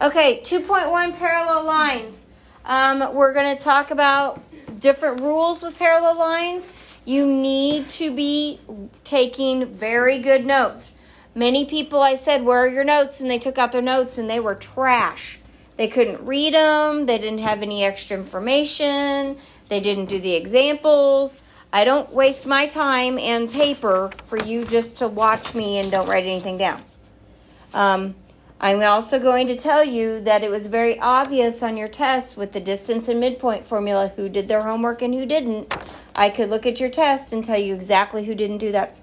Okay, 2.1 parallel lines. We're going to talk about different rules with parallel lines. You need to be taking very good notes. Many people, I said, where are your notes? And they took out their notes and they were trash. They couldn't read them. They didn't have any extra information. They didn't do the examples. I don't waste my time and paper for you just to watch me and don't write anything down. I'm also going to tell you that it was very obvious on your test with the distance and midpoint formula who did their homework and who didn't. I could look at your test and tell you exactly who didn't do that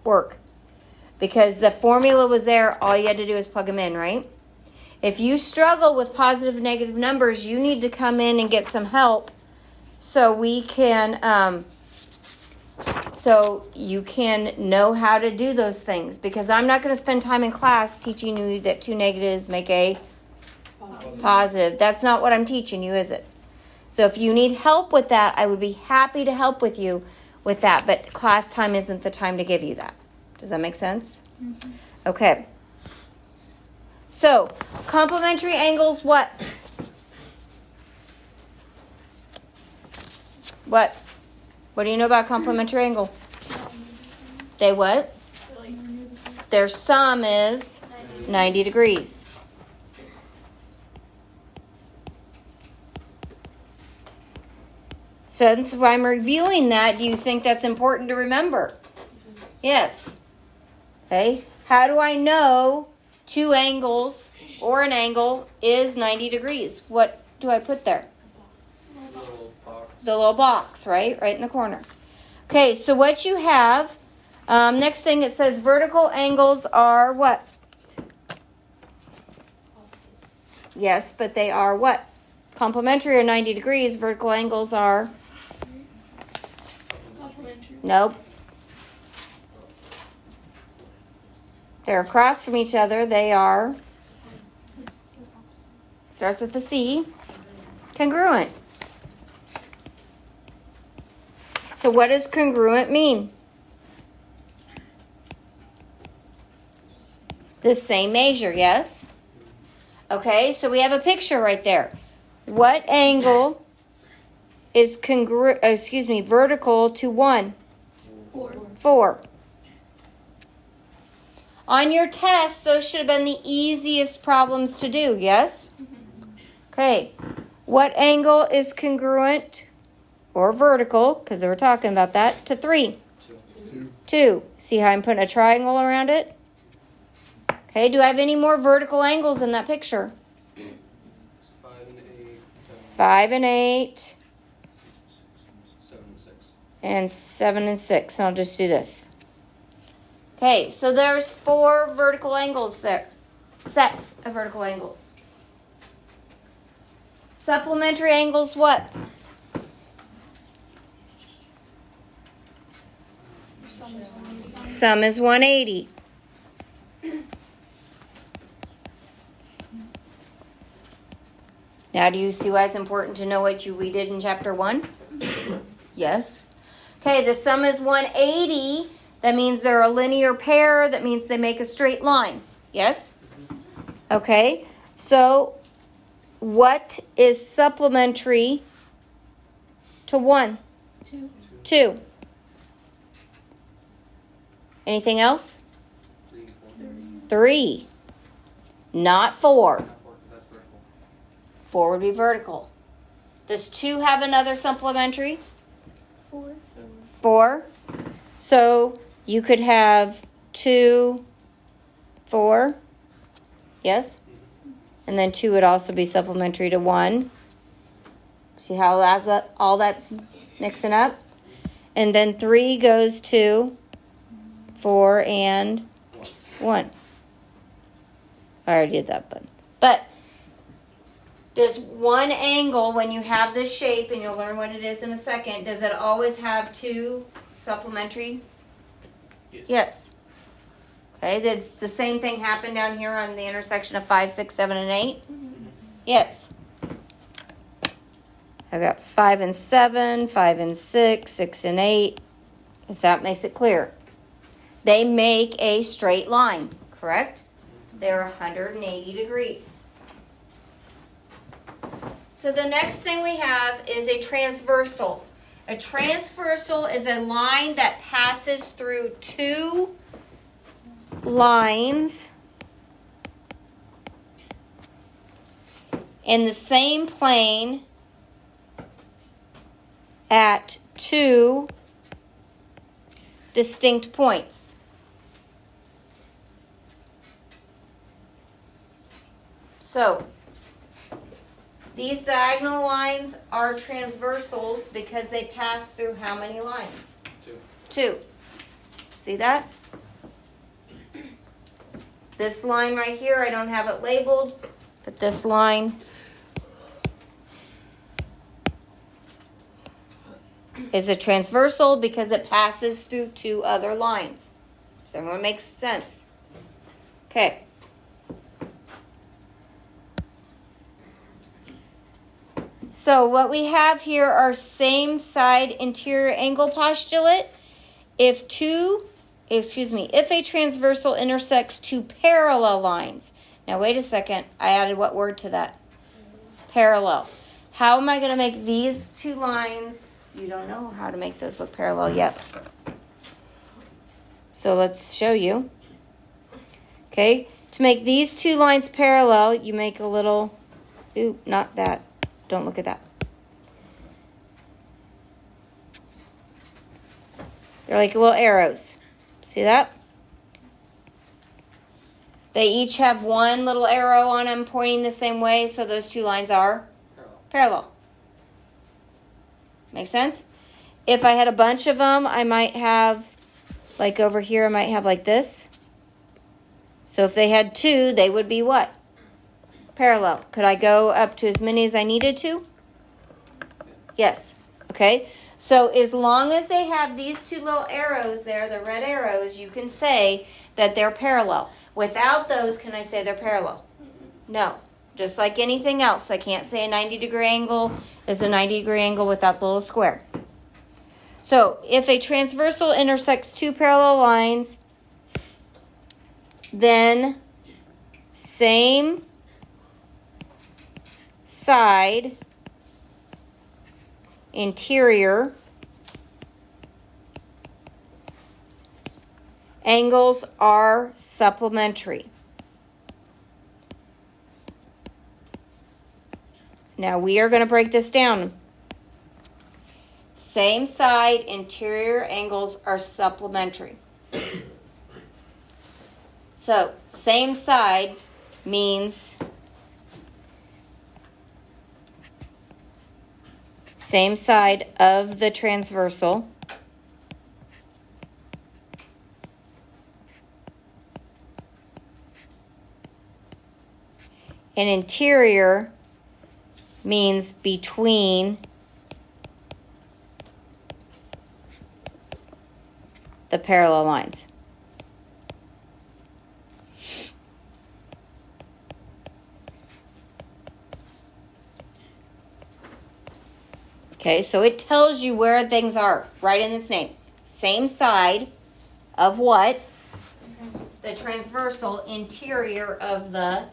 work. Because the formula was there, all you had to do is plug them in, right? If you struggle with positive and negative numbers, you need to come in and get some help so we can, so you can know how to do those things. Because I'm not going to spend time in class teaching you that two negatives make a positive. That's not what I'm teaching you, is it? So if you need help with that, I would be happy to help with you with that. But class time isn't the time to give you that. Does that make sense? Mm-hmm. Okay. So, complementary angles, what? What? What do you know about complementary angle? They what? Their sum is 90 degrees. Since I'm reviewing that, do you think that's important to remember? Yes. Okay. How do I know two angles or an angle is 90 degrees? What do I put there? The little box, right? Right in the corner. Okay, so what you have, next thing it says vertical angles are what? Yes, but they are what? Complementary or 90 degrees. Vertical angles are? Supplementary. Nope. They're across from each other. They are, starts with the C, congruent. So what does congruent mean? The same measure, yes? Okay, so we have a picture right there. What angle is vertical to 1? 4. On your test, those should have been the easiest problems to do, yes? Okay. What angle is congruent or vertical, because they were talking about that, to 3? 2. See how I'm putting a triangle around it? Okay, do I have any more vertical angles in that picture? 5 and 8. 5 and 8. 7 and 6. And 7 and 6. And I'll just do this. Okay, so there's 4 vertical angles there. Sets of vertical angles. Supplementary angles, what? Sum is 180. Now, do you see why it's important to know what we did in chapter 1? Yes. Okay, the sum is 180. That means they're a linear pair. That means they make a straight line. Yes? Okay. So, what is supplementary to 1? 2. Anything else? 3. Not 4. 4 would be vertical. Does 2 have another supplementary? 4. So you could have 2, 4. Yes? And then 2 would also be supplementary to 1. See how all that's mixing up? And then 3 goes to 4 and 1. I already did that, but does one angle, when you have this shape, and you'll learn what it is in a second, does it always have 2 supplementary? Yes. Okay, did the same thing happen down here on the intersection of 5, 6, 7, and 8? Yes. I've got 5 and 7, 5 and 6, 6 and 8, if that makes it clear. They make a straight line, correct? They're 180 degrees. So the next thing we have is a transversal. A transversal is a line that passes through two lines in the same plane at two distinct points. So, these diagonal lines are transversals because they pass through how many lines? 2. 2. See that? This line right here, I don't have it labeled, but this line is a transversal because it passes through two other lines. Does everyone make sense? Okay. So what we have here are same side interior angle postulate. If a transversal intersects two parallel lines. Now wait a second, I added what word to that? Parallel. How am I going to make these two lines? You don't know how to make those look parallel yet. So let's show you. Okay, to make these two lines parallel, you make a little, ooh, not that. Don't look at that. They're like little arrows. See that? They each have one little arrow on them pointing the same way, so those two lines are parallel. Make sense? If I had a bunch of them, I might have, like over here, I might have like this. So if they had two, they would be what? Parallel. Could I go up to as many as I needed to? Yes. Okay. So as long as they have these two little arrows there, the red arrows, you can say that they're parallel. Without those, can I say they're parallel? No. Just like anything else, I can't say a 90-degree angle is a 90-degree angle without the little square. So if a transversal intersects two parallel lines, then same side interior angles are supplementary. Now we are going to break this down. Same side interior angles are supplementary. So, same side means same side of the transversal. And interior means between the parallel lines. Okay, so it tells you where things are right in this name. Same side of what? The transversal interior of the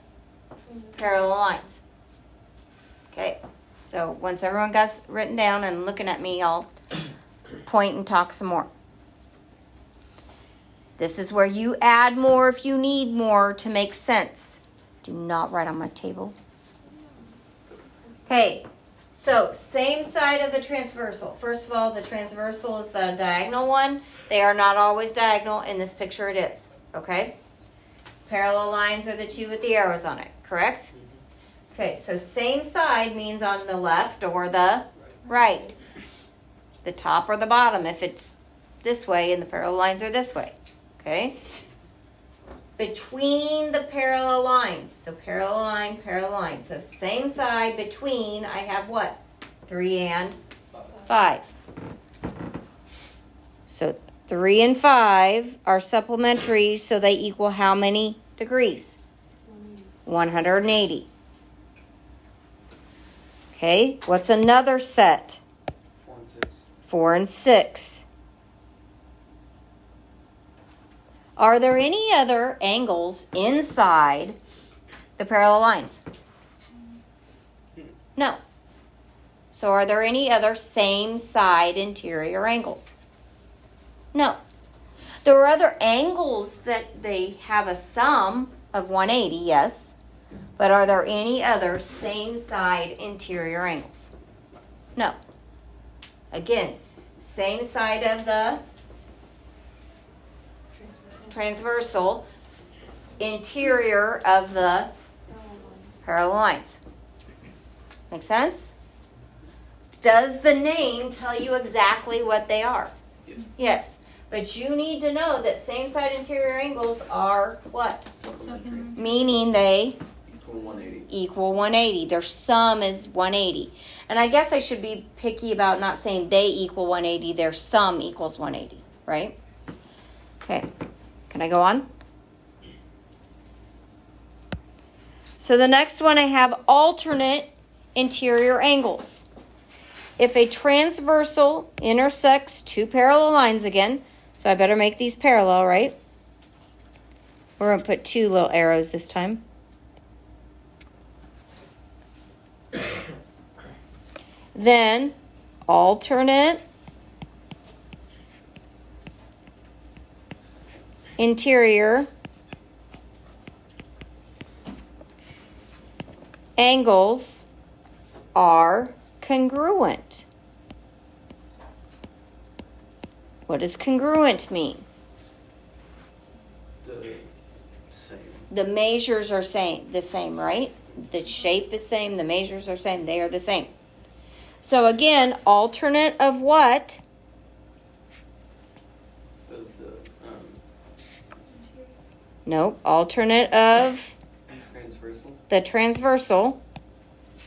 parallel lines. Okay, so once everyone got written down and looking at me, I'll point and talk some more. This is where you add more if you need more to make sense. Do not write on my table. Okay, so same side of the transversal. First of all, the transversal is the diagonal one. They are not always diagonal. In this picture it is. Okay? Parallel lines are the two with the arrows on it. Correct? Okay, so same side means on the left or the right. The top or the bottom if it's this way and the parallel lines are this way. Okay? Between the parallel lines. So parallel line, parallel line. So same side between, I have what? 3 and 5. So 3 and 5 are supplementary, so they equal how many degrees? 180. Okay, what's another set? 4 and 6. 4 and 6. Are there any other angles inside the parallel lines? No. So are there any other same side interior angles? No. There are other angles that they have a sum of 180, yes. But are there any other same side interior angles? No. Again, same side of the transversal, interior of the parallel lines. Make sense? Does the name tell you exactly what they are? Yes. Yes. But you need to know that same side interior angles are what? Supplementary. Meaning they Equal 180. equal 180. Their sum is 180. And I guess I should be picky about not saying they equal 180. Their sum equals 180, right? Okay. Can I go on? So the next one I have alternate interior angles. If a transversal intersects two parallel lines again, so I better make these parallel, right? We're going to put two little arrows this time. Then alternate interior angles are congruent. What does congruent mean? The same. The measures are the same, right? The shape is same, the measures are same, they are the same. So again, alternate of what? Of the Nope, alternate of transversal. the transversal,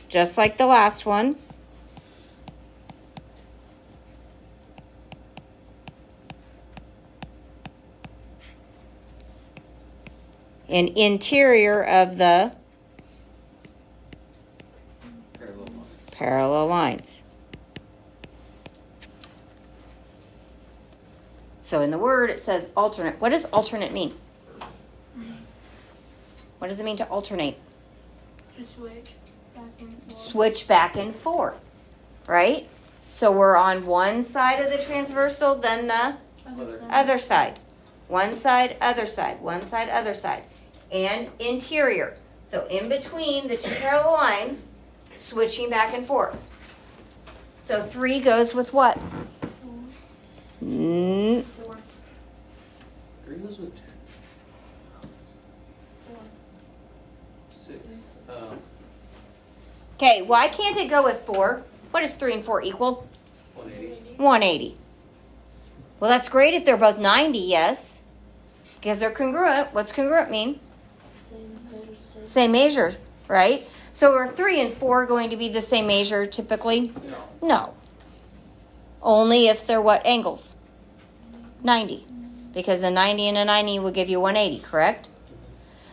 just like the last one. And interior of the Parallel lines. parallel lines. So in the word it says alternate. What does alternate mean? What does it mean to alternate? To switch back and forth. Switch back and forth, right? So we're on one side of the transversal, then the Other. other side. One side, other side. One side, other side. And interior. So in between the two parallel lines, switching back and forth. So 3 goes with what? Mm, 4. 3 goes with 6. Okay, why can't it go with 4? What does 3 and 4 equal? 180. 180. Well, that's great if they're both 90, yes. Because they're congruent. What's congruent mean? Same measure, right? So are 3 and 4 going to be the same measure typically? No. No. Only if they're what angles? 90. Because a 90 and a 90 will give you 180, correct?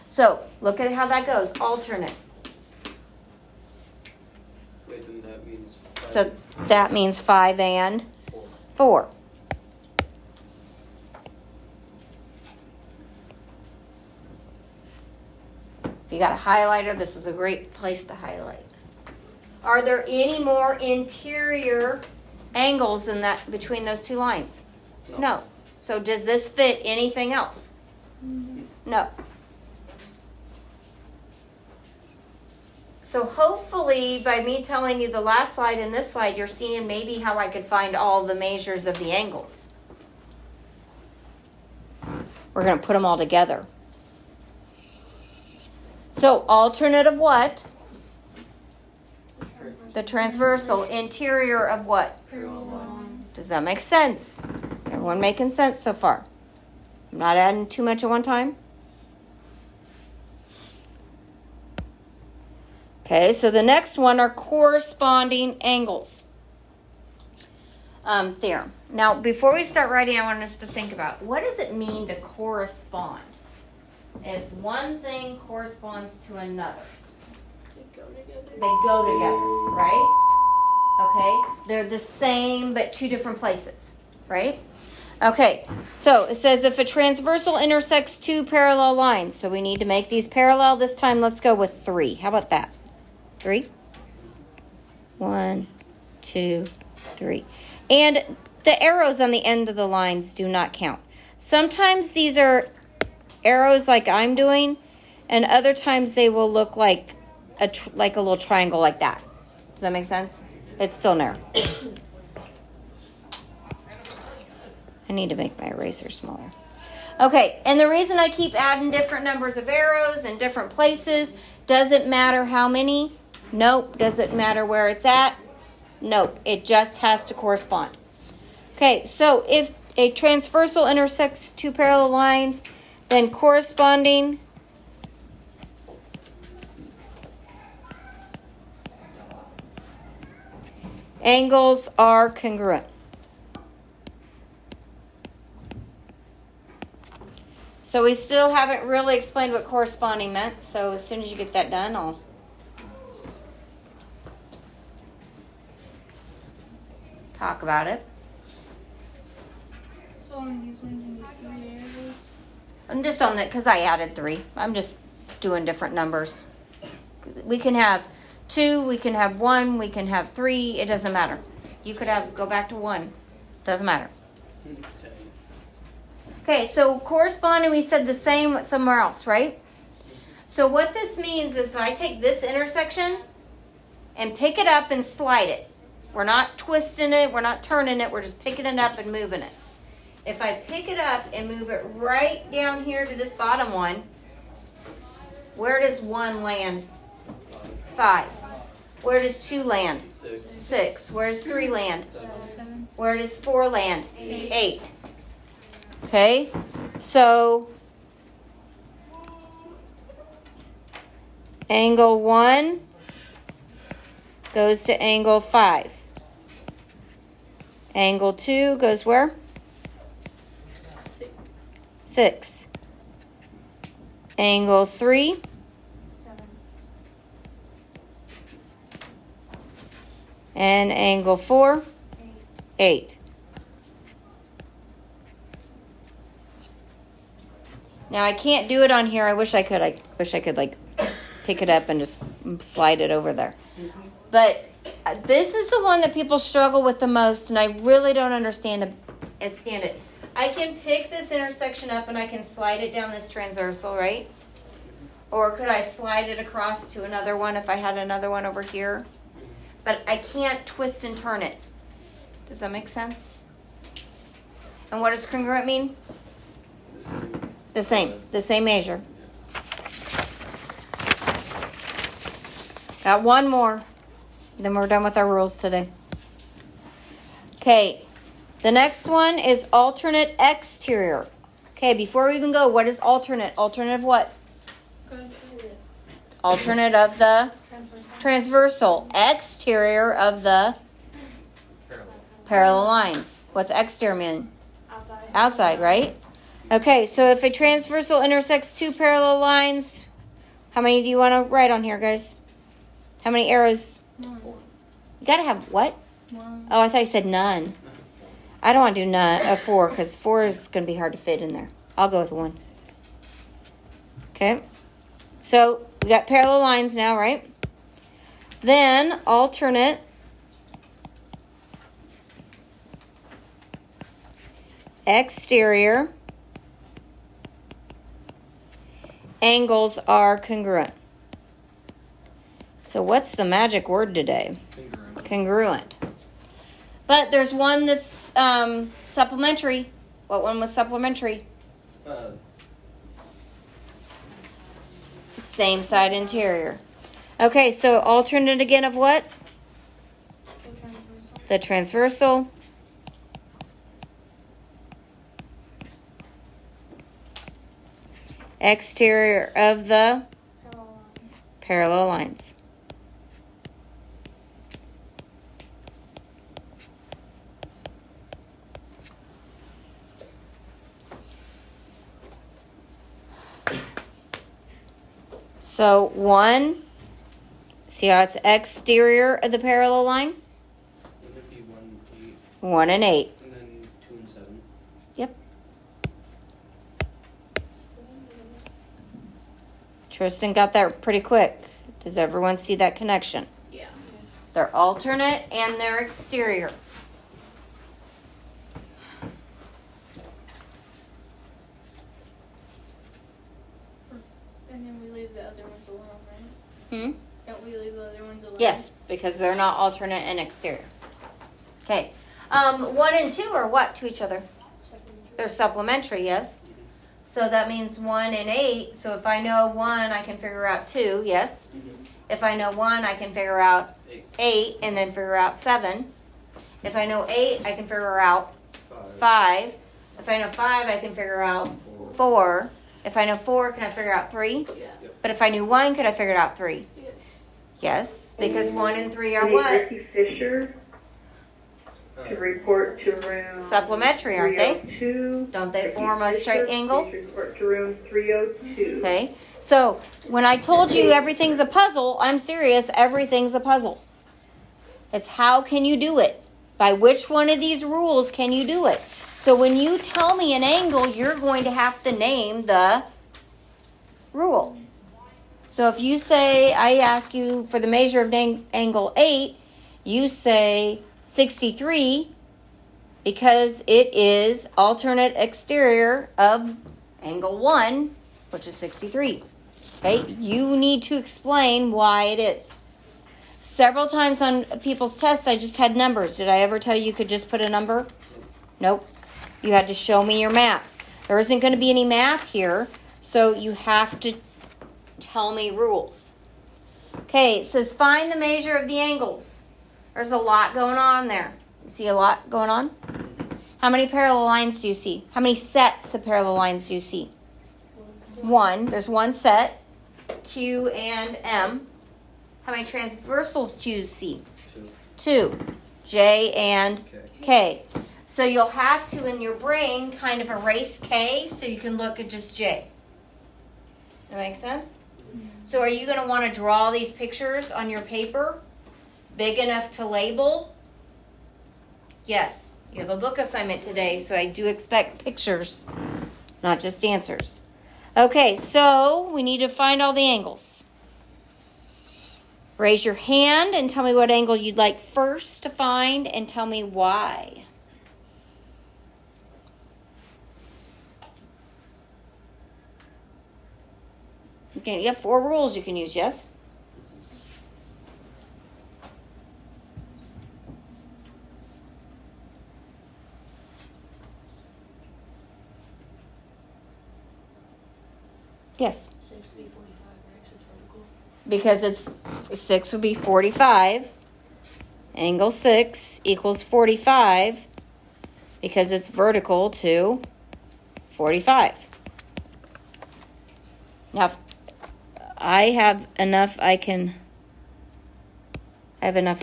So look at how that goes. Alternate. Wait, then that means 5 So that means 5 and 4. 4. If you got a highlighter, this is a great place to highlight. Are there any more interior angles in that between those two lines? No. So does this fit anything else? No. So hopefully by me telling you the last slide and this slide, you're seeing maybe how I could find all the measures of the angles. We're going to put them all together. So alternate of what? The transversal. Interior of what? Parallel lines. Does that make sense? Everyone making sense so far? I'm not adding too much at one time? Okay, so the next one are corresponding angles. Theorem. Now, before we start writing, I want us to think about what does it mean to correspond? If one thing corresponds to another, They go together. they go together, right? Okay, they're the same but two different places, right? Okay, so it says if a transversal intersects two parallel lines, so we need to make these parallel. This time, let's go with 3. How about that? 3? 1, 2, 3. And the arrows on the end of the lines do not count. Sometimes these are arrows like I'm doing, and other times they will look like a little triangle like that. Does that make sense? It's still narrow. I need to make my eraser smaller. Okay, and the reason I keep adding different numbers of arrows in different places, doesn't matter how many. Nope. Doesn't matter where it's at. Nope. It just has to correspond. Okay, so if a transversal intersects two parallel lines, then corresponding angles are congruent. So we still haven't really explained what corresponding meant, so as soon as you get that done, I'll talk about it. So on these ones you need 3 arrows. I'm just on that because I added 3. I'm just doing different numbers. We can have 2, we can have 1, we can have 3. It doesn't matter. You could go back to 1. Doesn't matter. 10. Okay, so corresponding, we said the same somewhere else, right? So what this means is I take this intersection and pick it up and slide it. We're not twisting it, we're not turning it, we're just picking it up and moving it. If I pick it up and move it right down here to this bottom one, where does 1 land? 5. Where does 2 land? 6. Where does 3 land? 7. Where does 4 land? 8. Okay, so angle 1 goes to angle 5. Angle 2 goes where? 6. Angle 3. 7. And angle 4. 8. Now I can't do it on here. I wish I could. I wish I could like pick it up and just slide it over there. But this is the one that people struggle with the most, and I really don't understand it. I can pick this intersection up and I can slide it down this transversal, right? Or could I slide it across to another one if I had another one over here? But I can't twist and turn it. Does that make sense? And what does congruent mean? The same measure. Got one more. Then we're done with our rules today. Okay, the next one is alternate exterior. Okay, before we even go, what is alternate? Alternate of what? Alternate of the transversal. Exterior of the parallel lines. What's exterior mean? Outside, right? Okay, so if a transversal intersects two parallel lines, how many do you want to write on here, guys? How many arrows? 1. You got to have what? 1. Oh, I thought you said none. I don't want to do none, 4, because 4 is going to be hard to fit in there. I'll go with 1. Okay, so we got parallel lines now, right? Then alternate exterior angles are congruent. So what's the magic word today? Congruent. But there's one that's supplementary. What one was supplementary? Same side interior. Okay, so alternate again of what? The transversal. Exterior of the parallel lines. So 1, see how it's exterior of the parallel line? Would it be 1, 8, 1 and 8. and then 2 and 7? Yep. Tristan got that pretty quick. Does everyone see that connection? Yeah. They're alternate and they're exterior. And then we leave the other ones alone, right? Hmm? Don't we leave the other ones alone? Yes, because they're not alternate and exterior. Okay. 1 and 2 are what to each other? They're supplementary, yes. So that means 1 and 8. So if I know 1, I can figure out 2, yes. If I know 1, I can figure out 8 and then figure out 7. If I know 8, I can figure out 5. If I know 5, I can figure out 4. If I know 4, can I figure out 3? Yeah. But if I knew 1, could I figure it out 3? Yes. Yes, because 1 and 3 are We need what? Ricky Fisher to report to room. Supplementary, aren't they? 302. Don't they Ricky form a straight Fisher, angle? please report to room 302. Okay, so when I told you everything's a puzzle, I'm serious, everything's a puzzle. It's how can you do it? By which one of these rules can you do it? So when you tell me an angle, you're going to have to name the rule. So if you say, I ask you for the measure of angle 8, you say 63 because it is alternate exterior of angle 1, which is 63. Okay, you need to explain why it is. Several times on people's tests, I just had numbers. Did I ever tell you could just put a number? Nope. You had to show me your math. There isn't going to be any math here, so you have to tell me rules. Okay, it says find the measure of the angles. There's a lot going on there. You see a lot going on? How many parallel lines do you see? How many sets of parallel lines do you see? 1. There's 1 set, Q and M. How many transversals do you see? 2. J and K. So you'll have to, in your brain, kind of erase K so you can look at just J. That makes sense? So are you going to want to draw these pictures on your paper? Big enough to label? Yes. You have a book assignment today, so I do expect pictures, not just answers. Okay, so we need to find all the angles. Raise your hand and tell me what angle you'd like first to find and tell me why. Okay, you have 4 rules you can use, yes? Yes. 6 would be 45, right? So it's vertical. Because it's 6 would be 45. Angle 6 equals 45 because it's vertical to 45. Now, if I have enough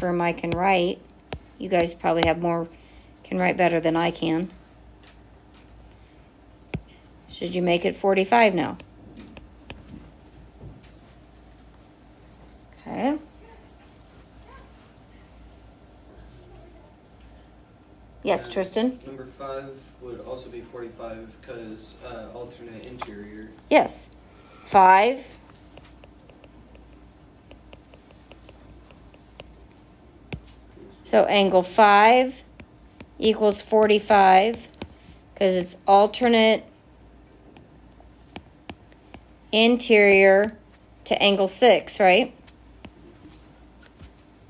room I can write. You guys probably have more, can write better than I can. Should you make it 45 now? Okay. Yes, Tristan? Number 5 would also be 45 because alternate interior. Yes. 5. So angle 5 equals 45 because it's alternate interior to angle 6, right?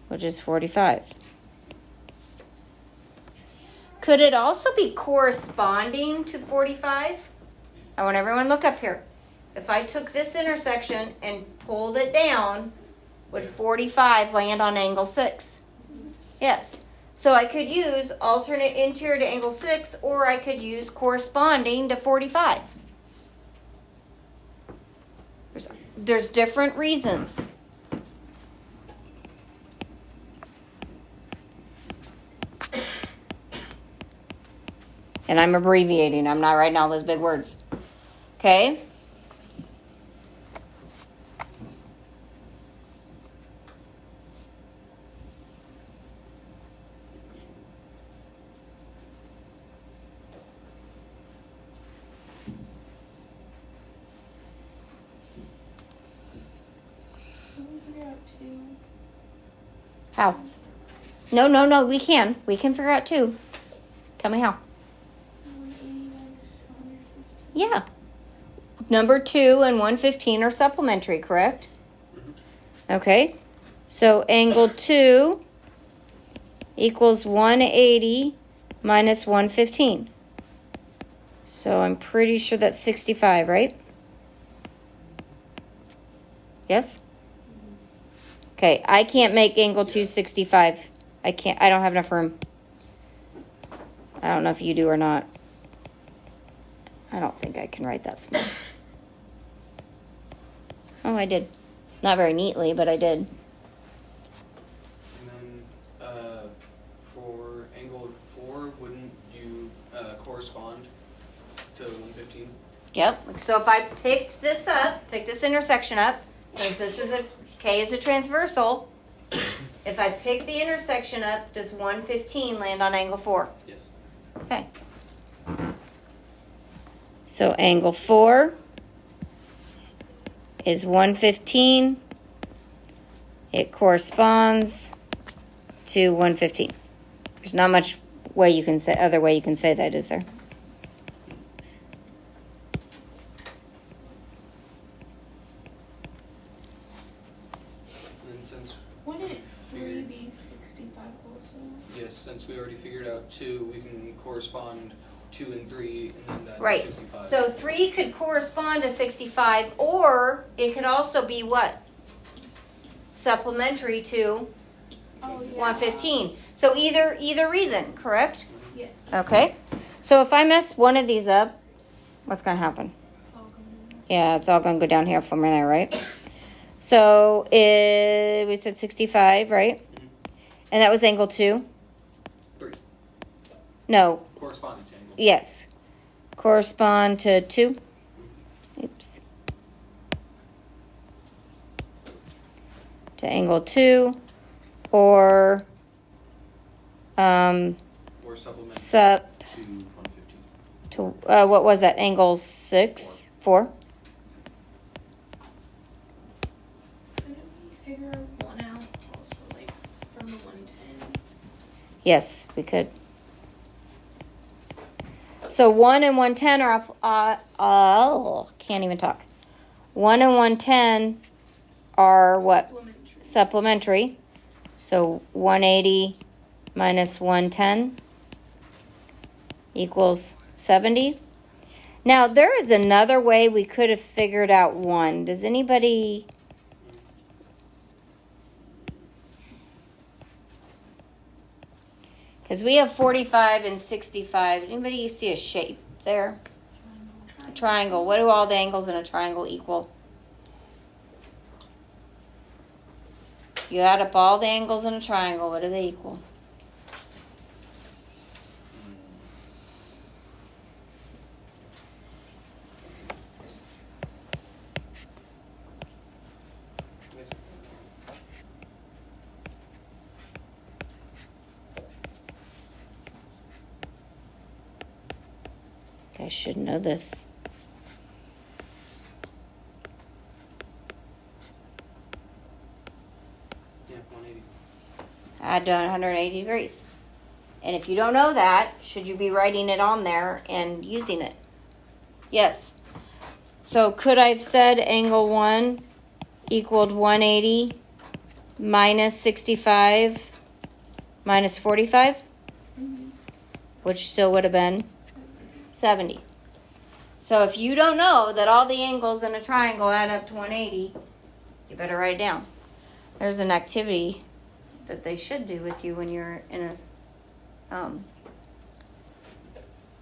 Which is 45. Could it also be corresponding to 45? I want everyone to look up here. If I took this intersection and pulled it down, would 45 land on angle 6? Yes. So I could use alternate interior to angle 6, or I could use corresponding to 45. There's different reasons. And I'm abbreviating. I'm not writing all those big words. Okay? Can we figure out 2? How? No, we can figure out two. Tell me how. 180 minus 150. Yeah. Number 2 and 115 are supplementary, correct? Okay. So angle 2 equals 180 minus 115. So I'm pretty sure that's 65, right? Yes? Okay, I can't make angle 2 65. I don't have enough room. I don't know if you do or not. I don't think I can write that small. Oh, I did. Not very neatly, but I did. And then for angle 4, wouldn't you correspond to 115? Yep. So if I picked this intersection up, since this is K is a transversal, if I pick the intersection up, does 115 land on angle 4? Yes. Okay. So angle 4 is 115. It corresponds to 115. There's not much other way you can say that, is there? And since Wouldn't 3 figured- be 65 also? yes, since we already figured out 2, we can correspond 2 and 3, and then that's Right. 65. So 3 could correspond to 65, or it could also be what? Supplementary to Oh, yeah. 115. So either reason, correct? Yeah. Okay. So if I mess one of these up, what's going to happen? It's all coming. Yeah, it's all going to go down here from there, right? So we said 65, right? And that was angle 2? 3. No. Corresponding to angle. Yes. Correspond to 2? Oops. To angle 2, or Or supplement sup to 115. to what was that? Angle 6, 4. Couldn't we figure one out also, like from the 110? Yes, we could. So 1 and 110 are up. Can't even talk. 1 and 110 are what? Supplementary. Supplementary. So 180 minus 110 equals 70. Now, there is another way we could have figured out 1. Does anybody... Because we have 45 and 65. Anybody see a shape there? A triangle. What do all the angles in a triangle equal? You add up all the angles in a triangle. What do they equal? I should know this. Yeah, 180. I've done 180 degrees. And if you don't know that, should you be writing it on there and using it? Yes. So could I have said angle 1 equaled 180 minus 65 minus 45? Which still would have been 70. So if you don't know that all the angles in a triangle add up to 180, you better write it down. There's an activity that they should do with you when you're in a,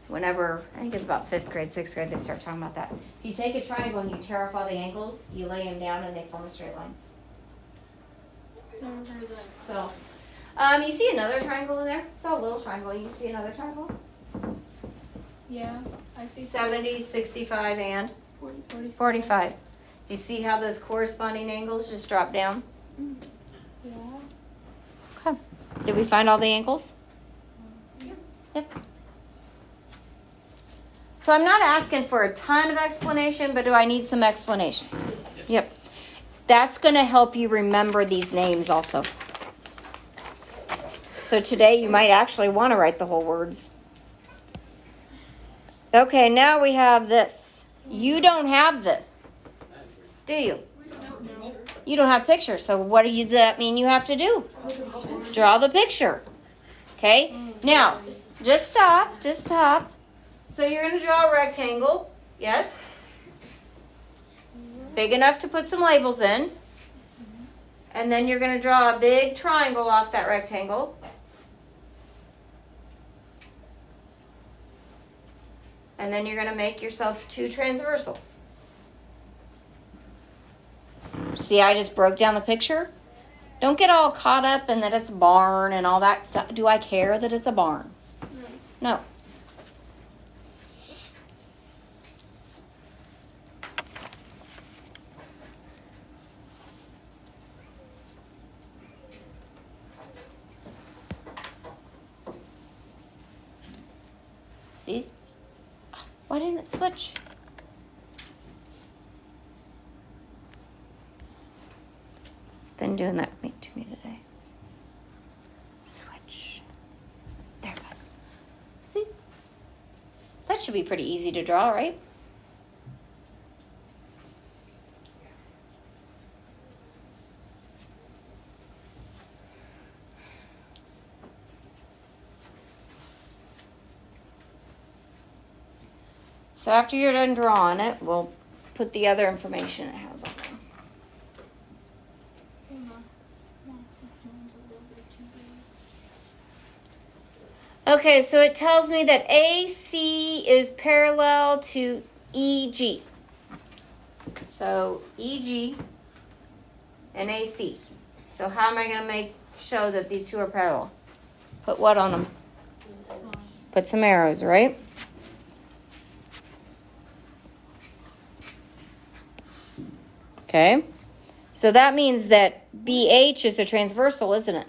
whenever, I think it's about 5th grade, 6th grade, they start talking about that. If you take a triangle and you tear off all the angles, you lay them down and they form a straight line. Never heard that. So, you see another triangle in there? So a little triangle. You see another triangle? Yeah. I see 70, 65, and 40, 45. You see how those corresponding angles just drop down? Yeah. Okay. Did we find all the angles? Yeah. Yep. So I'm not asking for a ton of explanation, but do I need some explanation? Yep. That's going to help you remember these names also. So today you might actually want to write the whole words. Okay, now we have this. You don't have this, do you? You don't have pictures. So what do you that mean you have to do? Draw the picture. Okay? Now, just stop. Just stop. So you're going to draw a rectangle. Yes? Big enough to put some labels in. And then you're going to draw a big triangle off that rectangle. And then you're going to make yourself 2 transversals. See, I just broke down the picture. Don't get all caught up in that it's a barn and all that stuff. Do I care that it's a barn? No. See? Why didn't it switch? It's been doing that to me today. Switch. There it goes. See? That should be pretty easy to draw, right? So after you're done drawing it, we'll put the other information it has on there. Okay, so it tells me that AC is parallel to EG. So EG and AC. So how am I going to show that these two are parallel? Put what on them? Put some arrows, right? Okay. So that means that BH is a transversal, isn't it?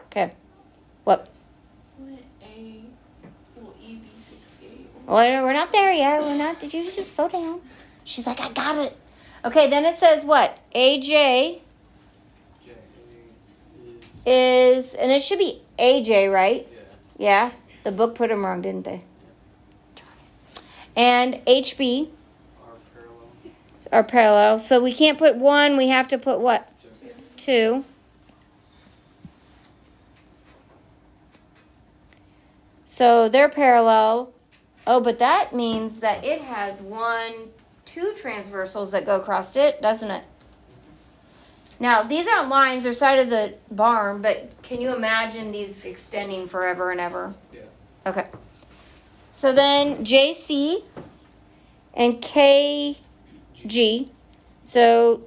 Okay. What? Well, we're not there yet. We're not. Did you just slow down? She's like, I got it. Okay, then it says what? AJ is, and it should be AJ, right? Yeah. The book put them wrong, didn't they? And HB are parallel. So we can't put 1. We have to put what? 2. So they're parallel. Oh, but that means that it has 2 transversals that go across it, doesn't it? Now, these aren't lines or side of the barn, but can you imagine these extending forever and ever? Yeah. Okay. So then JC and KG. So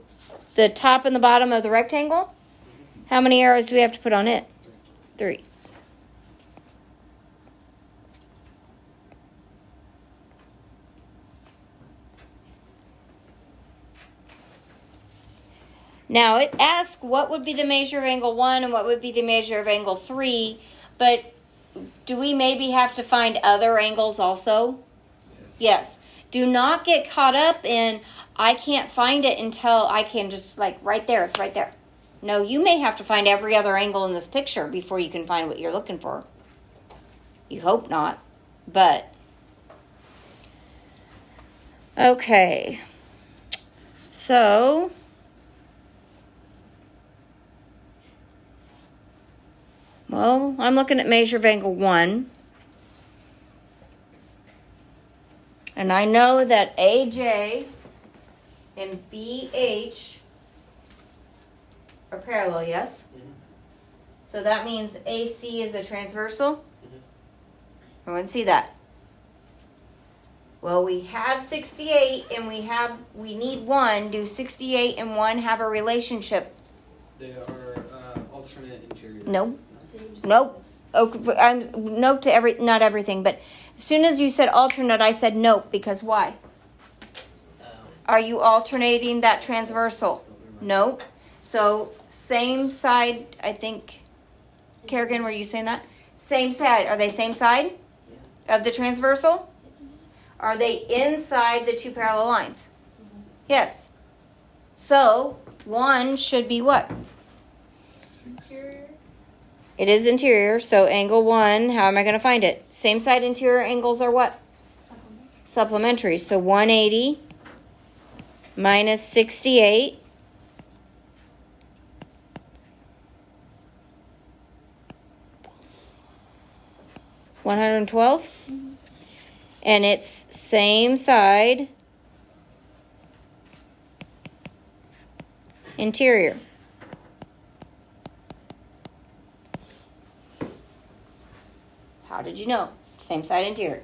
the top and the bottom of the rectangle, how many arrows do we have to put on it? 3. Now, it asks what would be the measure of angle 1 and what would be the measure of angle 3, but do we maybe have to find other angles also? Yes. Do not get caught up in, I can't find it until I can just, like, right there, it's right there. No, you may have to find every other angle in this picture before you can find what you're looking for. You hope not, but. Okay. So. Well, I'm looking at measure of angle 1. And I know that AJ and BH are parallel, yes? Mm-hmm. So that means AC is a transversal? I want to see that. Well, we have 68 and we need 1. Do 68 and 1 have a relationship? They are alternate interiors. Nope. Nope. Okay, nope to not everything, but as soon as you said alternate, I said nope, because why? Are you alternating that transversal? Nope. So same side, I think. Kerrigan, were you saying that? Same side. Are they same side of the transversal? Are they inside the 2 parallel lines? Yes. So 1 should be what? It is interior, so angle 1, how am I going to find it? Same side interior angles are what? Supplementary. So 180 minus 68. $112. And it's same side interior. How did you know? Same side interior.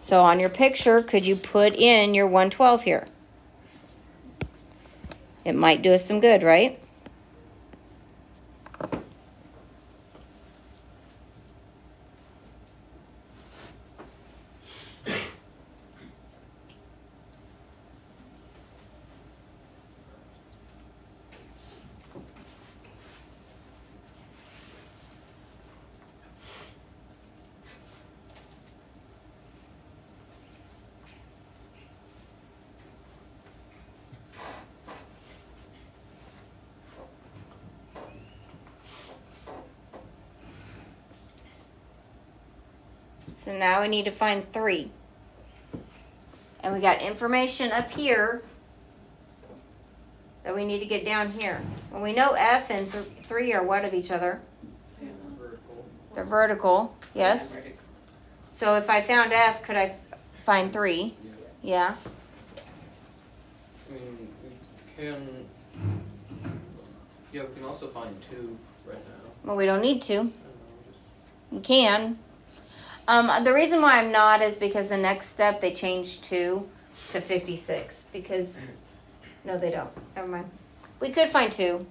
So on your picture, could you put in your 112 here? It might do us some good, right? So now we need to find 3. And we got information up here that we need to get down here. Well, we know F and 3 are what of each other? Vertical. They're vertical, yes? So if I found F, could I find 3? Yeah. I mean, we can. Yeah, we can also find 2 right now. Well, we don't need to. I don't know, We can. The reason why I'm not is because the next step they changed 2 to 56. Because, no, they don't. Never mind. We could find 2.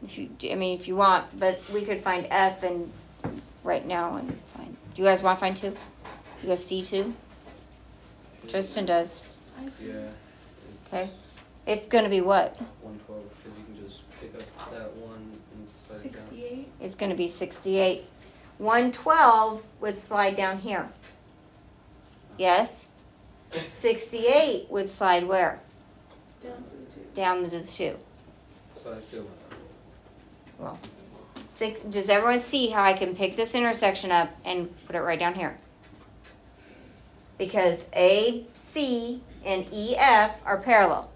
If you want, but we could find F and right now and find. Do you guys want to find 2? You guys see 2? Tristan does. I see. Yeah, Okay. It's gonna be what? 112 because you can just pick up that one and slide it down. 68. It's gonna be 68. 112 would slide down here. Yes. 68 would slide where? Down to the 2. Down to the 2. So I still went up. Does everyone see how I can pick this intersection up and put it right down here? Because A, C, and E, F are parallel.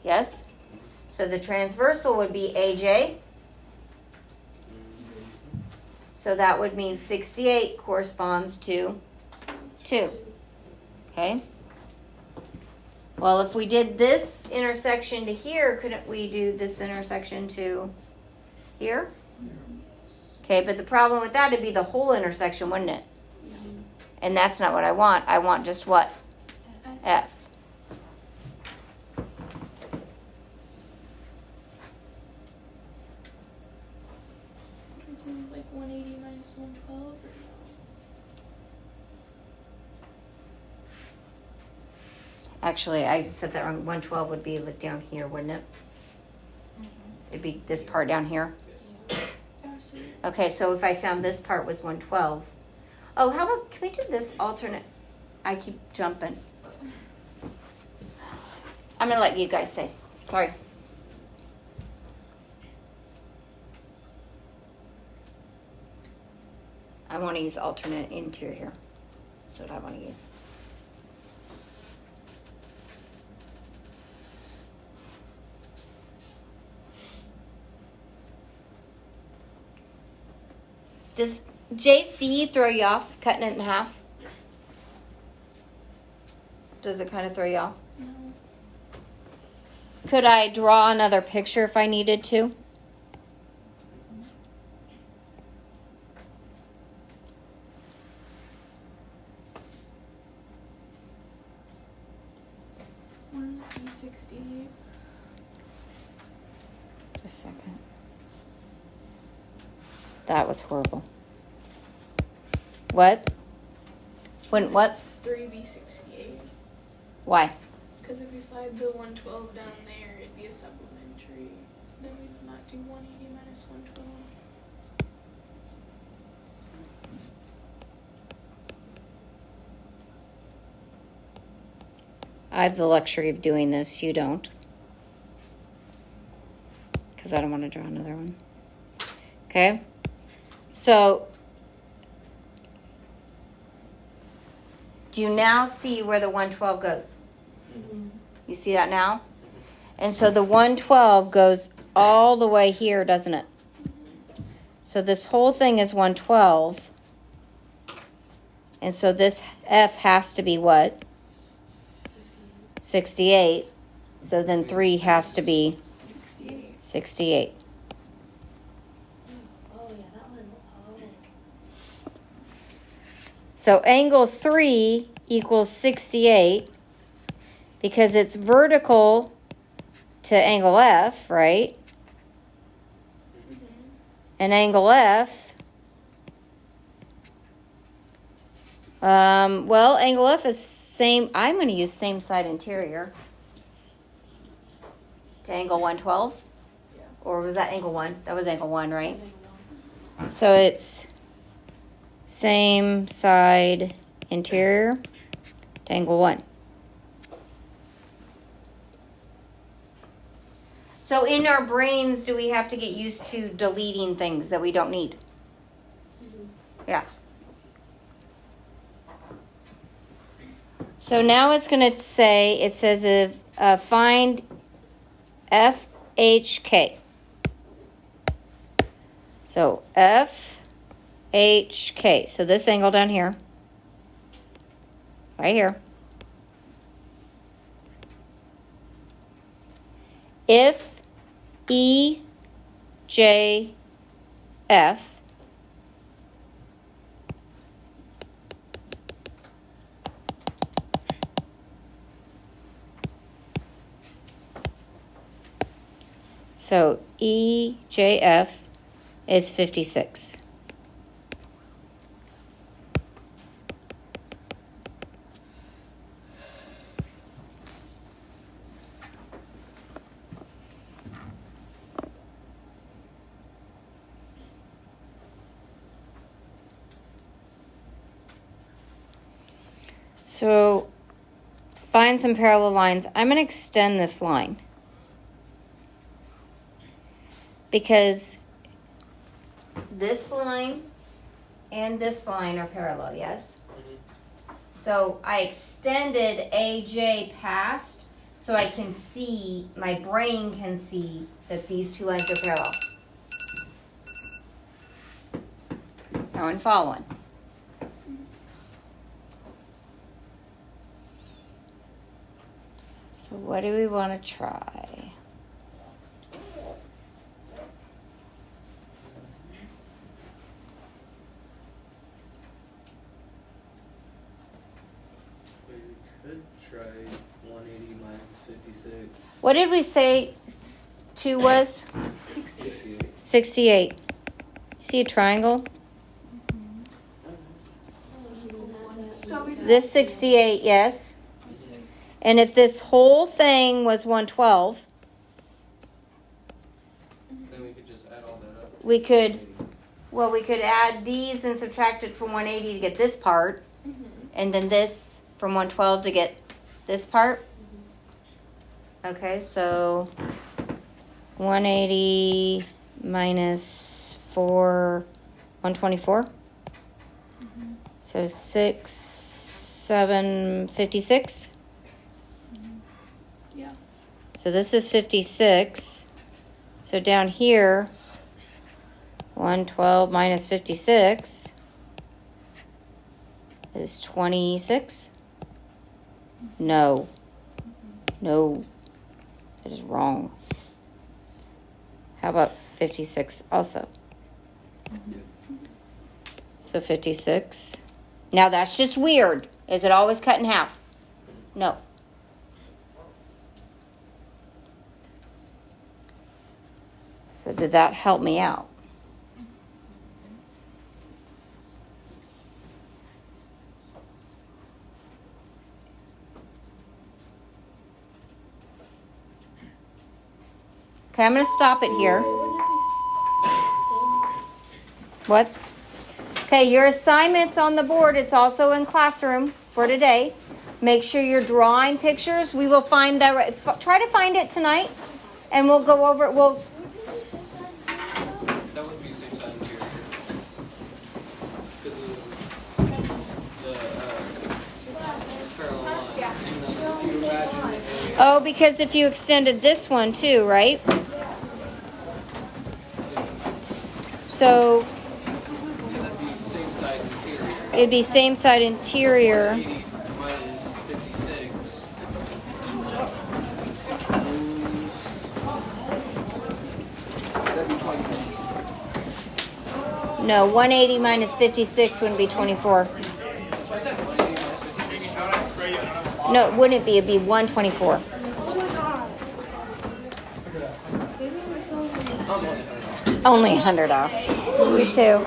Yes? So the transversal would be AJ. So that would mean 68 corresponds to 2. Okay? Well, if we did this intersection to here, couldn't we do this intersection to here? Okay, but the problem with that would be the whole intersection, wouldn't it? And that's not what I want. I want just what? F. We do like 180 minus 112 or Actually, I said that wrong. 112 would be like down here, wouldn't it? It'd be this part down here. absolutely. Okay, so if I found this part was 112. Oh, how about, can we do this alternate? I keep jumping. I'm going to let you guys say. Sorry. I want to use alternate interior here. That's what I want to use. Does JC throw you off, cutting it in half? Does it kind of throw you off? No. Could I draw another picture if I needed to? One B68. Just a second. That was horrible. What? When what? 3B68. Why? Because if we slide the 112 down there, it'd be a supplementary. Then we'd not do 180 minus 112. I have the luxury of doing this. You don't. because I don't want to draw another one. Okay, so do you now see where the 112 goes? You see that now? And so the 112 goes all the way here, doesn't it? So this whole thing is 112. And so this F has to be what? 68. So then 3 has to be 68. So angle 3 equals 68 because it's vertical to angle F, right? And angle F, well, angle F is same. I'm going to use same side interior to angle 112. Or was that angle 1? That was angle 1, right? So it's same side interior to angle 1. So in our brains, do we have to get used to deleting things that we don't need? Yeah. So now it's going to say, it says if find FHK. So FHK. So this angle down here. Right here. If EJF so EJF is 56. So find some parallel lines. I'm going to extend this line because this line and this line are parallel, yes? So I extended AJ past so I can see, my brain can see that these two lines are parallel. Now I'm following. So what do we want to try? We could try 180 minus 56. What did we say 2 was? 68. 68. See a triangle? So we'd This 68, yes. And if this whole thing was 112, Then we could just add all that up. we could add these and subtract it from 180 to get this part, and then this from 112 to get this part. Okay, so 180 minus 124. So 6, 7, 56. Yeah. So this is 56. So down here, 112 minus 56 is 26. No. No. That is wrong. How about 56 also? So 56. Now that's just weird. Is it always cut in half? No. So did that help me out? Okay, I'm going to stop it here. What? Okay, your assignment's on the board. It's also in classroom for today. Make sure you're drawing pictures. We will find that. Try to find it tonight, and we'll go over it. We'll imagine if Oh, because if you extended this one too, right? So that'd be same side interior. it'd be same side interior. 80 minus 56. That'd be 24. No, 180 minus 56 wouldn't be 24. That's why I said 180 minus 56. No, it wouldn't be. It'd be 124. I'm only Only 100 off. You too.